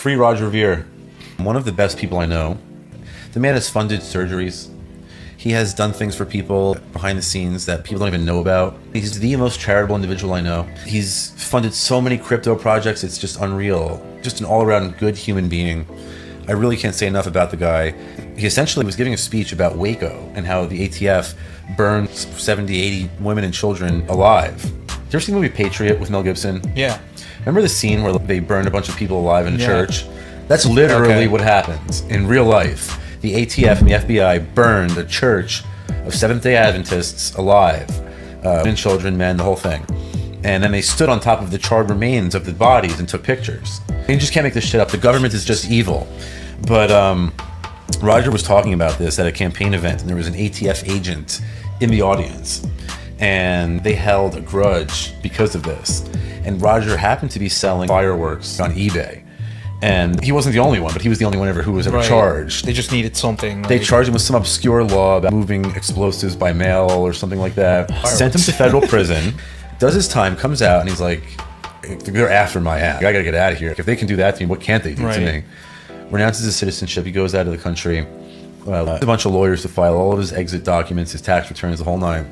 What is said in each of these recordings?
Free Roger Ver. One of the best people I know. The man has funded surgeries. He has done things for people behind the scenes that people don't even know about. He's the most charitable individual I know. He's funded so many crypto projects, it's just unreal. Just an all-around good human being. I really can't say enough about the guy. He essentially was giving a speech about Waco and how the ATF burned 70, 80 women and children alive. Did you ever see the movie Patriot with Mel Gibson? Yeah. Remember the scene where they burned a bunch of people alive in a church? That's literally what happens in real life. The ATF and the FBI burned a church of Seventh-day Adventists alive. Women, children, men, the whole thing. And then they stood on top of the charred remains of the bodies and took pictures. You just can't make this shit up. The government is just evil. But Roger was talking about this at a campaign event, and there was an ATF agent in the audience. And they held a grudge because of this. And Roger happened to be selling fireworks on eBay. And he wasn't the only one, but he was the only one who was ever charged. They just needed something. They charged him with some obscure law about moving explosives by mail or something like that. Sent him to federal prison, does his time, comes out, and he's like, they're after my ass. I gotta get out of here. If they can do that to me, what can't they do to me? Renounces his citizenship. He goes out of the country. A bunch of lawyers to file all of his exit documents, his tax returns, the whole nine.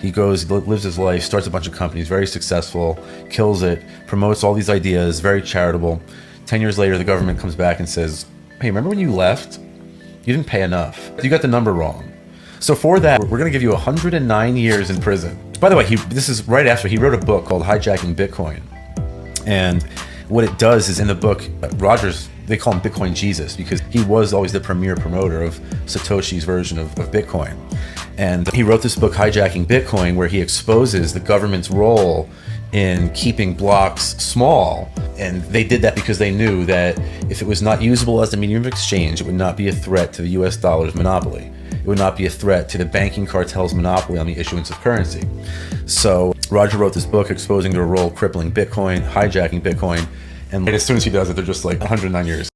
He goes, lives his life, starts a bunch of companies, very successful, kills it, promotes all these ideas, very charitable. 10 years later, the government comes back and says, hey, remember when you left? You didn't pay enough. You got the number wrong. So for that, we're going to give you 109 years in prison. By the way, this is right after he wrote a book called Hijacking Bitcoin. And what it does is in the book, Rogers, they call him Bitcoin Jesus because he was always the premier promoter of Satoshi's version of Bitcoin. And he wrote this book, Hijacking Bitcoin, where he exposes the government's role in keeping blocks small. And they did that because they knew that if it was not usable as a medium of exchange, it would not be a threat to the US dollar's monopoly. It would not be a threat to the banking cartel's monopoly on the issuance of currency. So Roger wrote this book exposing their role crippling Bitcoin, hijacking Bitcoin, and as soon as he does it, they're just like 109 years.